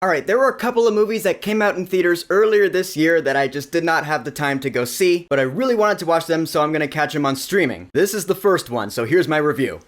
Alright, there were a couple of movies that came out in theaters earlier this year that I just did not have the time to go see, but I really wanted to watch them, so I'm gonna catch them on streaming. This is the first one, so here's my review.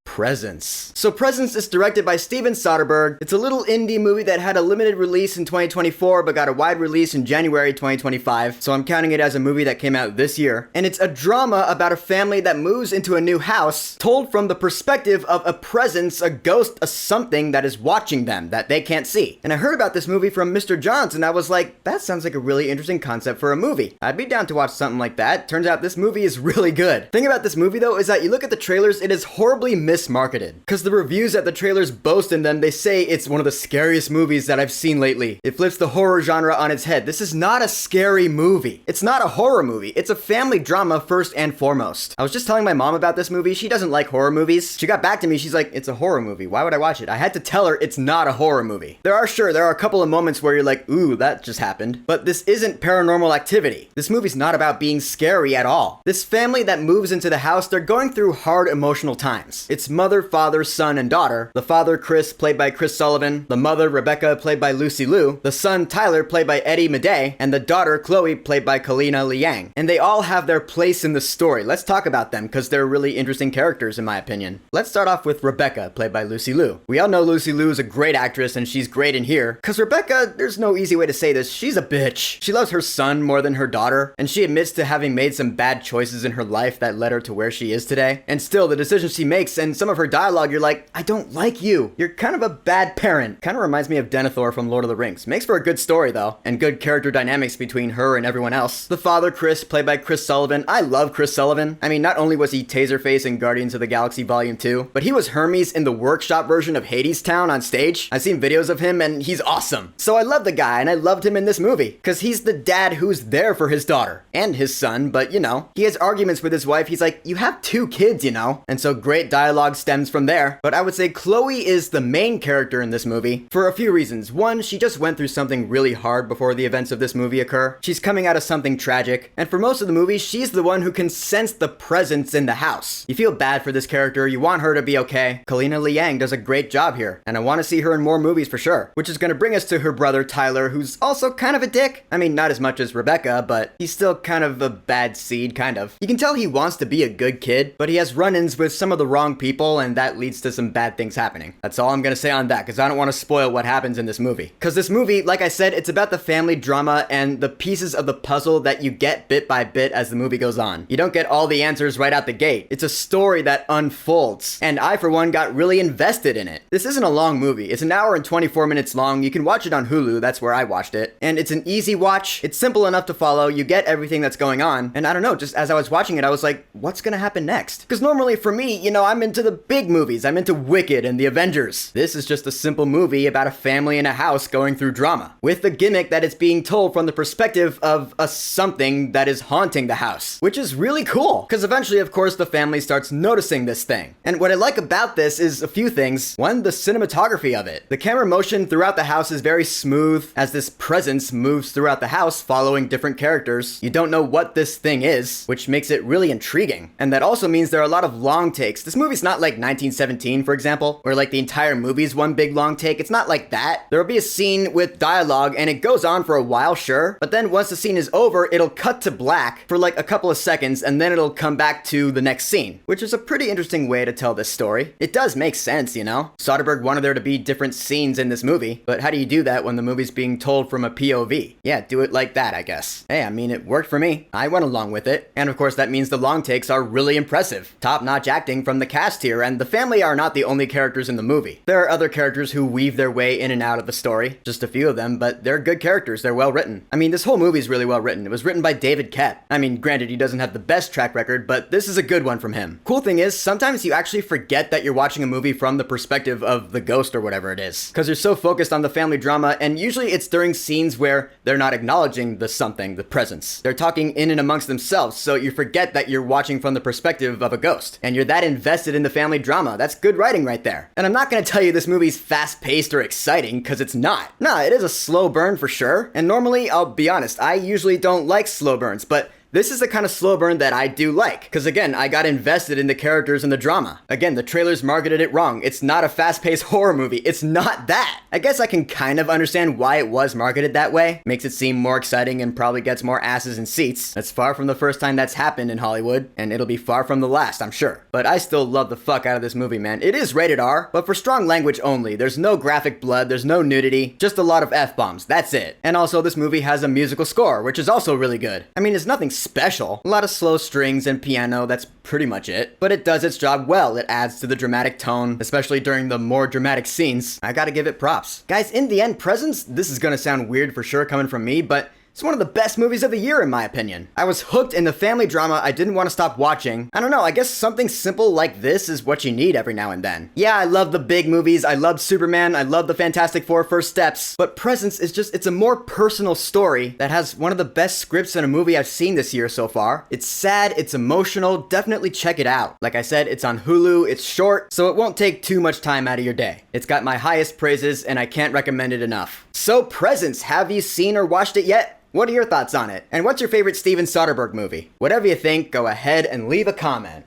Presence. So Presence is directed by Steven Soderbergh. It's a little indie movie that had a limited release in 2024 but got a wide release in January 2025, so I'm counting it as a movie that came out this year. And it's a drama about a family that moves into a new house, told from the perspective of a presence, a ghost, a something that is watching them that they can't see. And I heard about this movie from Mr. Johns and I was like, that sounds like a really interesting concept for a movie. I'd be down to watch something like that. Turns out this movie is really good. Thing about this movie though is that you look at the trailers, it is horribly mismarketed. Because the reviews that the trailers boast in them, they say it's one of the scariest movies that I've seen lately. It flips the horror genre on its head. This is not a scary movie. It's not a horror movie. It's a family drama first and foremost. I was just telling my mom about this movie. She doesn't like horror movies. She got back to me. She's like, it's a horror movie. Why would I watch it? I had to tell her it's not a horror movie. There are a couple of moments where you're like, ooh, that just happened. But this isn't Paranormal Activity. This movie's not about being scary at all. This family that moves into the house, they're going through hard emotional times. It's mother, father, son, and daughter. The father, Chris, played by Chris Sullivan. The mother, Rebecca, played by Lucy Liu. The son, Tyler, played by Eddie Madej. And the daughter, Chloe, played by Kalina Liang. And they all have their place in the story. Let's talk about them, because they're really interesting characters in my opinion. Let's start off with Rebecca, played by Lucy Liu. We all know Lucy Liu is a great actress, and she's great in here. Because Rebecca, there's no easy way to say this, she's a bitch. She loves her son more than her daughter, and she admits to having made some bad choices in her life that led her to where she is today. And still, the decisions she makes and some of her dialogue, you're like, I don't like you. You're kind of a bad parent. Kind of reminds me of Denethor from Lord of the Rings. Makes for a good story though, and good character dynamics between her and everyone else. The father, Chris, played by Chris Sullivan. I love Chris Sullivan. I mean, not only was he Taserface in Guardians of the Galaxy Volume 2, but he was Hermes in the workshop version of Hadestown on stage. I've seen videos of him and he's awesome. So I love the guy and I loved him in this movie, because he's the dad who's there for his daughter and his son, but you know, he has arguments with his wife. He's like, you have 2 kids, you know? And so great dialogue stems from there. But I would say Chloe is the main character in this movie for a few reasons. One, she just went through something really hard before the events of this movie occur. She's coming out of something tragic, and for most of the movie, she's the one who can sense the presence in the house. You feel bad for this character, you want her to be okay. Kalina Liang does a great job here, and I want to see her in more movies for sure. Which is going to bring us to her brother Tyler, who's also kind of a dick. I mean, not as much as Rebecca, but he's still kind of a bad seed, kind of. You can tell he wants to be a good kid, but he has run-ins with some of the wrong people, and that leads to some bad things happening. That's all I'm gonna say on that, because I don't want to spoil what happens in this movie. Because this movie, like I said, it's about the family drama and the pieces of the puzzle that you get bit by bit as the movie goes on. You don't get all the answers right out the gate. It's a story that unfolds, and I, for one, got really invested in it. This isn't a long movie. It's an hour and 24 minutes long. You can watch it on Hulu. That's where I watched it. And it's an easy watch. It's simple enough to follow. You get everything that's going on. And I don't know, just as I was watching it, I was like, what's gonna happen next? Because normally for me, you know, I'm into the big movies. I'm into Wicked and the Avengers. This is just a simple movie about a family in a house going through drama, with the gimmick that it's being told from the perspective of a something that is haunting the house, which is really cool, because eventually, of course, the family starts noticing this thing. And what I like about this is a few things. One, the cinematography of it. The camera motion throughout the house is very smooth as this presence moves throughout the house following different characters. You don't know what this thing is, which makes it really intriguing. And that also means there are a lot of long takes. This movie's not like 1917, for example, where like the entire movie's one big long take. It's not like that. There'll be a scene with dialogue and it goes on for a while, sure, but then once the scene is over, it'll cut to black for like a couple of seconds and then it'll come back to the next scene, which is a pretty interesting way to tell this story. It does make sense, you know? Soderbergh wanted there to be different scenes in this movie, but how do you do that when the movie's being told from a POV? Yeah, do it like that, I guess. Hey, I mean, it worked for me. I went along with it. And of course, that means the long takes are really impressive. Top-notch acting from the cast here, and the family are not the only characters in the movie. There are other characters who weave their way in and out of the story, just a few of them, but they're good characters. They're well written. I mean, this whole movie is really well written. It was written by David Koepp. I mean, granted, he doesn't have the best track record, but this is a good one from him. Cool thing is, sometimes you actually forget that you're watching a movie from the perspective of the ghost or whatever it is, because you're so focused on the family drama, and usually it's during scenes where they're not acknowledging the something, the presence. They're talking in and amongst themselves, so you forget that you're watching from the perspective of a ghost, and you're that invested in the family drama. That's good writing right there. And I'm not gonna tell you this movie's fast-paced or exciting, because it's not. Nah, it is a slow burn for sure, and normally, I'll be honest, I usually don't like slow burns, but This is the kind of slow burn that I do like, because again, I got invested in the characters and the drama. Again, the trailers marketed it wrong. It's not a fast-paced horror movie. It's not that. I guess I can kind of understand why it was marketed that way. Makes it seem more exciting and probably gets more asses in seats. That's far from the first time that's happened in Hollywood, and it'll be far from the last, I'm sure. But I still love the fuck out of this movie, man. It is rated R, but for strong language only. There's no graphic blood, there's no nudity, just a lot of F-bombs. That's it. And also, this movie has a musical score, which is also really good. I mean, it's nothing special. A lot of slow strings and piano, that's pretty much it. But it does its job well. It adds to the dramatic tone, especially during the more dramatic scenes. I gotta give it props. Guys, in the end, Presence, this is gonna sound weird for sure coming from me, but it's one of the best movies of the year in my opinion. I was hooked in the family drama I didn't want to stop watching. I don't know, I guess something simple like this is what you need every now and then. Yeah, I love the big movies, I love Superman, I love the Fantastic Four First Steps, but Presence is just, it's a more personal story that has one of the best scripts in a movie I've seen this year so far. It's sad, it's emotional, definitely check it out. Like I said, it's on Hulu, it's short, so it won't take too much time out of your day. It's got my highest praises and I can't recommend it enough. So Presence, have you seen or watched it yet? What are your thoughts on it? And what's your favorite Steven Soderbergh movie? Whatever you think, go ahead and leave a comment.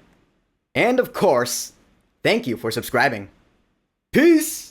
And of course, thank you for subscribing. Peace!